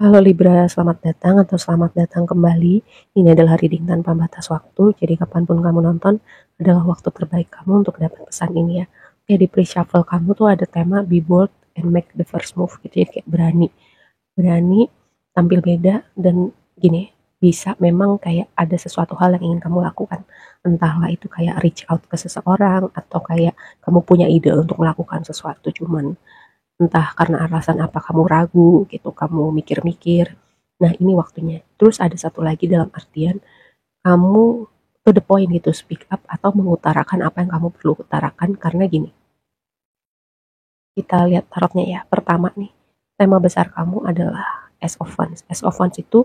Halo Libra, selamat datang atau selamat datang kembali. Ini adalah reading tanpa batas waktu, jadi kapanpun kamu nonton adalah waktu terbaik kamu untuk dapat pesan ini ya. Oke, di pre-shuffle kamu tuh ada tema be bold and make the first move gitu ya, kayak berani. Berani, tampil beda, dan gini, bisa memang kayak ada sesuatu hal yang ingin kamu lakukan. Entahlah itu kayak reach out ke seseorang, atau kayak kamu punya ide untuk melakukan sesuatu, cuman entah karena alasan apa kamu ragu gitu, kamu mikir-mikir. Nah, ini waktunya. Terus ada satu lagi dalam artian kamu to the point gitu, speak up atau mengutarakan apa yang kamu perlu utarakan karena gini. Kita lihat tarotnya ya. Pertama nih, tema besar kamu adalah Ace of Wands. Ace of Wands itu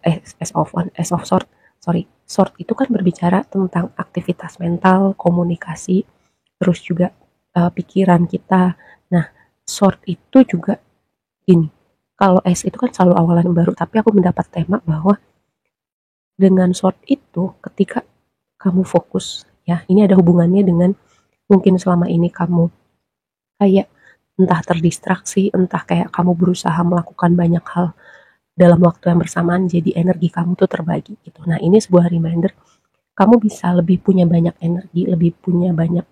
Ace of Wands, Ace of Sword, sorry. Sword itu kan berbicara tentang aktivitas mental, komunikasi, terus juga pikiran kita. Nah, Sword itu juga gini, kalau S itu kan selalu awalan baru, tapi aku mendapat tema bahwa dengan short itu ketika kamu fokus, ya ini ada hubungannya dengan mungkin selama ini kamu kayak entah terdistraksi, entah kayak kamu berusaha melakukan banyak hal dalam waktu yang bersamaan, jadi energi kamu tuh terbagi gitu. Nah, ini sebuah reminder kamu bisa lebih punya banyak energi, lebih punya banyak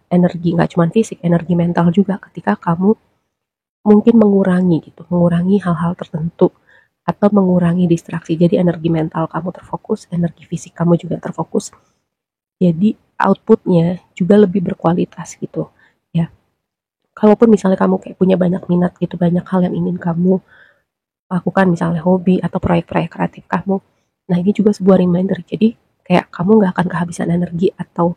energi, nggak cuma fisik, energi mental juga ketika kamu mungkin mengurangi gitu, mengurangi hal-hal tertentu atau mengurangi distraksi. Jadi energi mental kamu terfokus, energi fisik kamu juga terfokus. Jadi outputnya juga lebih berkualitas gitu ya. Kalaupun misalnya kamu kayak punya banyak minat gitu, banyak hal yang ingin kamu lakukan, misalnya hobi atau proyek-proyek kreatif kamu. Nah, ini juga sebuah reminder. Jadi kayak kamu nggak akan kehabisan energi atau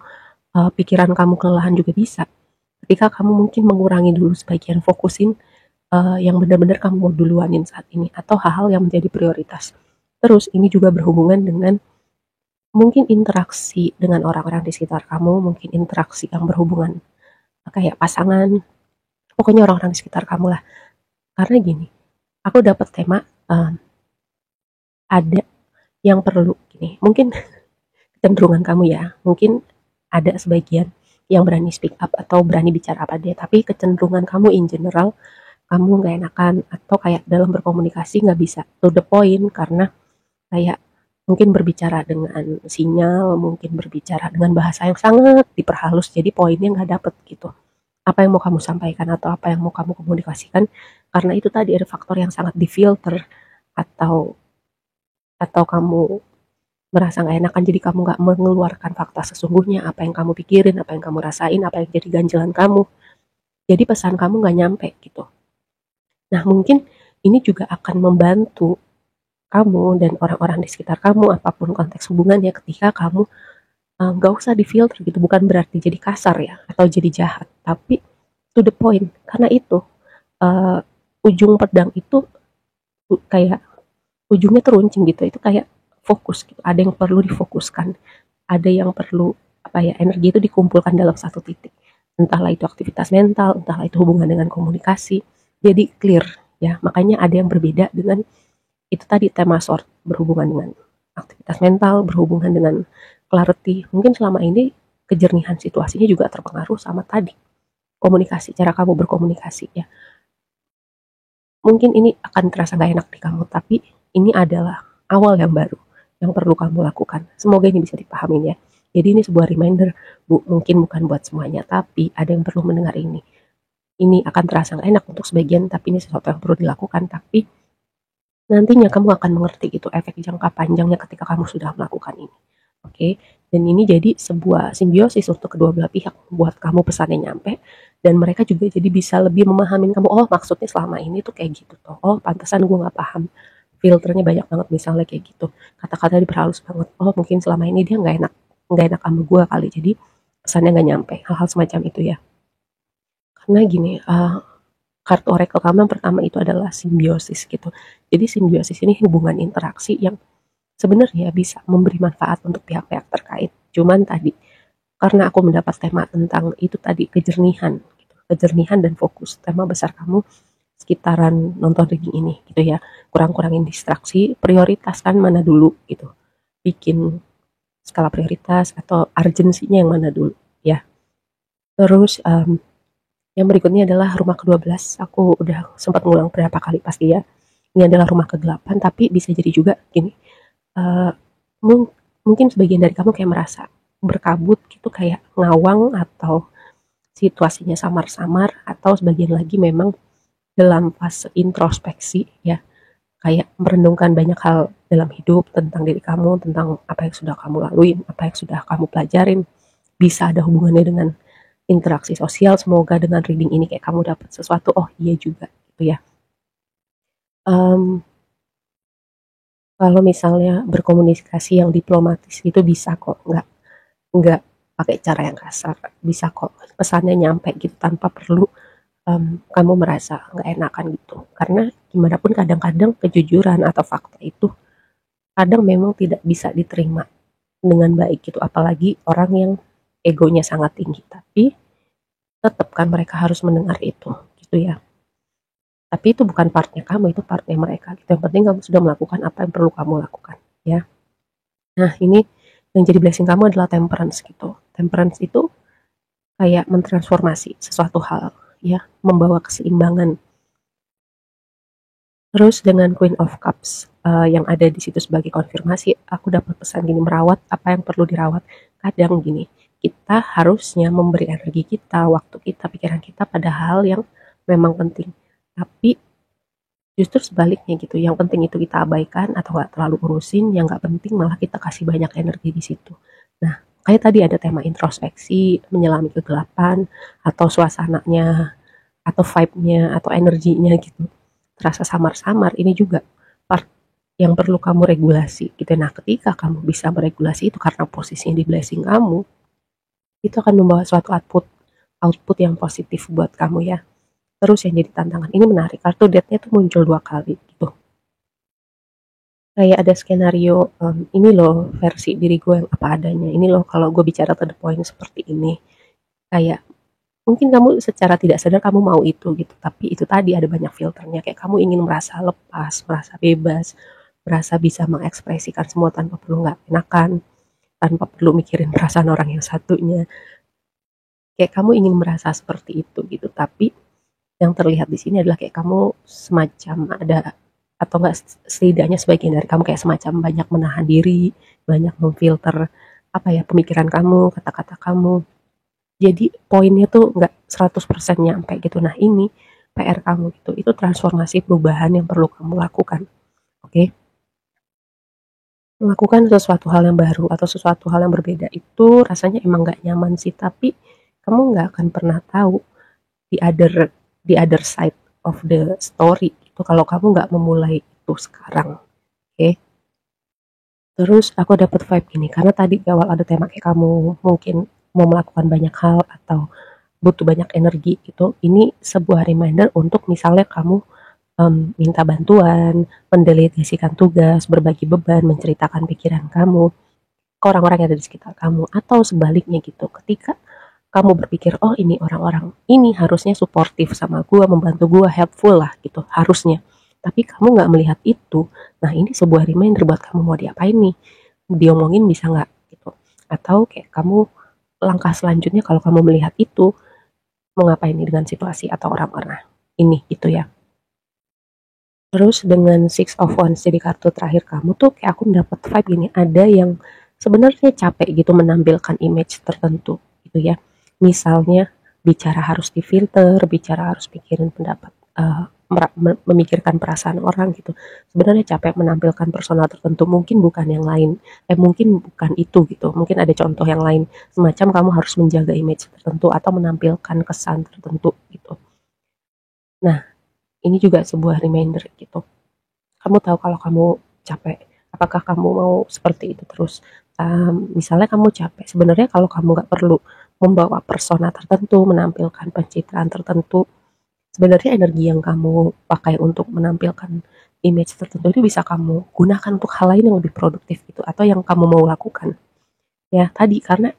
pikiran kamu kelelahan juga bisa. Ketika kamu mungkin mengurangi dulu sebagian, fokusin yang benar-benar kamu mau duluanin saat ini atau hal-hal yang menjadi prioritas. Terus ini juga berhubungan dengan mungkin interaksi dengan orang-orang di sekitar kamu, mungkin interaksi yang berhubungan kayak pasangan, pokoknya orang-orang di sekitar kamu lah. Karena gini, aku dapat tema ada yang perlu gini, mungkin kecenderungan kamu ya, mungkin ada sebagian yang berani speak up atau berani bicara apa dia, tapi kecenderungan kamu in general kamu nggak enakan atau kayak dalam berkomunikasi nggak bisa to the point karena kayak mungkin berbicara dengan sinyal, mungkin berbicara dengan bahasa yang sangat diperhalus jadi poinnya nggak dapet gitu. Apa yang mau kamu sampaikan atau apa yang mau kamu komunikasikan, karena itu tadi ada faktor yang sangat difilter atau kamu merasa nggak enakan jadi kamu nggak mengeluarkan fakta sesungguhnya, apa yang kamu pikirin, apa yang kamu rasain, apa yang jadi ganjelan kamu. Jadi pesan kamu nggak nyampe gitu. Nah, mungkin ini juga akan membantu kamu dan orang-orang di sekitar kamu, apapun konteks hubungannya, ketika kamu nggak usah difilter gitu, bukan berarti jadi kasar ya, atau jadi jahat, tapi to the point, karena itu uh, ujung pedang itu kayak ujungnya teruncing gitu, itu kayak fokus gitu, ada yang perlu difokuskan, ada yang perlu apa ya, energi itu dikumpulkan dalam satu titik, entahlah itu aktivitas mental, entahlah itu hubungan dengan komunikasi, jadi clear ya. Makanya ada yang berbeda dengan itu tadi, tema short berhubungan dengan aktivitas mental, berhubungan dengan clarity. Mungkin selama ini kejernihan situasinya juga terpengaruh sama tadi komunikasi, cara kamu berkomunikasi ya. Mungkin ini akan terasa gak enak di kamu, tapi ini adalah awal yang baru yang perlu kamu lakukan. Semoga ini bisa dipahamin ya. Jadi ini sebuah reminder, Bu, mungkin bukan buat semuanya, tapi ada yang perlu mendengar ini. Ini akan terasa gak enak untuk sebagian, tapi ini sesuatu yang perlu dilakukan. Tapi nantinya kamu akan mengerti itu efek jangka panjangnya ketika kamu sudah melakukan ini. Oke, dan ini jadi sebuah simbiosis untuk kedua belah pihak, buat kamu pesannya nyampe, dan mereka juga jadi bisa lebih memahamin kamu, oh maksudnya selama ini tuh kayak gitu tuh, oh pantesan gue gak paham, filternya banyak banget misalnya kayak gitu, kata-kata diperhalus banget, oh mungkin selama ini dia gak enak sama gue kali, jadi pesannya gak nyampe, hal-hal semacam itu ya. Karena gini, kartu oracle kamu yang pertama itu adalah simbiosis gitu. Jadi simbiosis ini hubungan interaksi yang sebenarnya bisa memberi manfaat untuk pihak-pihak terkait. Cuman tadi, karena aku mendapat tema tentang itu tadi, kejernihan, gitu. Kejernihan dan fokus. Tema besar kamu sekitaran nonton reading ini gitu ya. Kurang-kurangin distraksi, prioritaskan mana dulu gitu. Bikin skala prioritas atau urgensinya yang mana dulu ya. Terus yang berikutnya adalah rumah ke-12. Aku udah sempat ngulang berapa kali pasti ya. ini adalah rumah kegelapan, tapi bisa jadi juga gini, uh, mungkin sebagian dari kamu kayak merasa berkabut gitu, kayak ngawang atau situasinya samar-samar, atau sebagian lagi memang dalam fase introspeksi ya, kayak merenungkan banyak hal dalam hidup tentang diri kamu, tentang apa yang sudah kamu laluin, apa yang sudah kamu pelajarin, bisa ada hubungannya dengan interaksi sosial. Semoga dengan reading ini kayak kamu dapat sesuatu, oh iya juga gitu ya. Kalau misalnya berkomunikasi yang diplomatis itu bisa kok, nggak pakai cara yang kasar, bisa kok pesannya nyampe gitu tanpa perlu kamu merasa nggak enakan gitu. Karena gimana pun kadang-kadang kejujuran atau fakta itu kadang memang tidak bisa diterima dengan baik gitu, apalagi orang yang egonya sangat tinggi. Tapi tetap kan mereka harus mendengar itu gitu ya. Tapi itu bukan partnya kamu, itu partnya mereka gitu. Yang penting kamu sudah melakukan apa yang perlu kamu lakukan ya. Nah ini yang jadi blessing kamu adalah temperance gitu. Temperance itu kayak mentransformasi sesuatu hal ya, membawa keseimbangan. Terus dengan Queen of Cups yang ada di situ sebagai konfirmasi, aku dapat pesan gini, merawat apa yang perlu dirawat. Kadang gini, kita harusnya memberi energi kita, waktu kita, pikiran kita pada hal yang memang penting. Tapi justru sebaliknya gitu, yang penting itu kita abaikan atau nggak terlalu urusin, yang nggak penting malah kita kasih banyak energi di situ. Nah, kayak tadi ada tema introspeksi, menyelami kegelapan, atau suasananya, atau vibe-nya, atau energinya gitu terasa samar-samar, ini juga part yang perlu kamu regulasi gitu. Nah ketika kamu bisa meregulasi itu karena posisinya di blessing kamu, itu akan membawa suatu output yang positif buat kamu ya. Terus yang jadi tantangan, ini menarik, kartu death-nya tuh muncul 2 kali gitu. Kayak ada skenario, ini loh versi diri gue yang apa adanya, ini loh kalau gue bicara to the point seperti ini. Kayak mungkin kamu secara tidak sadar kamu mau itu gitu, tapi itu tadi ada banyak filternya, kayak kamu ingin merasa lepas, merasa bebas, merasa bisa mengekspresikan semua tanpa perlu nggak enakan, tanpa perlu mikirin perasaan orang yang satunya, kayak kamu ingin merasa seperti itu gitu. Tapi yang terlihat di sini adalah kayak kamu semacam ada, atau enggak setidaknya sebagian dari kamu kayak semacam banyak menahan diri, banyak memfilter apa ya, pemikiran kamu, kata-kata kamu. Jadi poinnya tuh nggak 100% nyampe gitu. Nah ini PR kamu gitu. Itu transformasi perubahan yang perlu kamu lakukan. Oke? Melakukan sesuatu hal yang baru atau sesuatu hal yang berbeda itu rasanya emang nggak nyaman sih. Tapi kamu nggak akan pernah tahu the other side of the story itu kalau kamu nggak memulai itu sekarang. Oke? Terus aku dapat vibe gini, karena tadi di awal ada tema kayak kamu mungkin mau melakukan banyak hal atau butuh banyak energi gitu. Ini sebuah reminder untuk misalnya kamu minta bantuan, mendelegasikan tugas, berbagi beban, menceritakan pikiran kamu ke orang-orang yang ada di sekitar kamu, atau sebaliknya gitu. Ketika kamu berpikir, oh ini orang-orang ini harusnya suportif sama gue, membantu gue, helpful lah gitu, harusnya. Tapi kamu nggak melihat itu, nah ini sebuah reminder buat kamu mau diapain nih, diomongin bisa nggak gitu. Atau kayak kamu langkah selanjutnya kalau kamu melihat itu, mau ngapain nih dengan situasi atau orang-orang ini gitu ya. Terus dengan Six of Wands jadi kartu terakhir kamu tuh kayak aku mendapat vibe gini, ada yang sebenarnya capek gitu menampilkan image tertentu gitu ya. Misalnya bicara harus difilter, bicara harus pikirin pendapat, memikirkan perasaan orang gitu. Sebenarnya capek menampilkan personal tertentu, mungkin bukan yang lain, mungkin bukan itu gitu. Mungkin ada contoh yang lain, semacam kamu harus menjaga image tertentu atau menampilkan kesan tertentu gitu. Nah, ini juga sebuah reminder gitu. Kamu tahu kalau kamu capek, apakah kamu mau seperti itu terus? Misalnya kamu capek, sebenarnya kalau kamu nggak perlu membawa persona tertentu, menampilkan pencitraan tertentu, sebenarnya energi yang kamu pakai untuk menampilkan image tertentu itu bisa kamu gunakan untuk hal lain yang lebih produktif gitu, atau yang kamu mau lakukan. Ya tadi, karena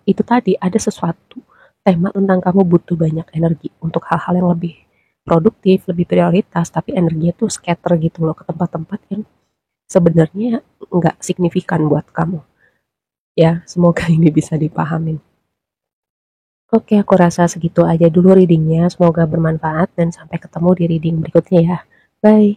itu tadi ada sesuatu tema tentang kamu butuh banyak energi untuk hal-hal yang lebih produktif, lebih prioritas, tapi energinya tuh scatter gitu loh ke tempat-tempat yang sebenarnya nggak signifikan buat kamu. Ya, semoga ini bisa dipahamin. Oke, aku rasa segitu aja dulu readingnya. Semoga bermanfaat dan sampai ketemu di reading berikutnya ya. Bye.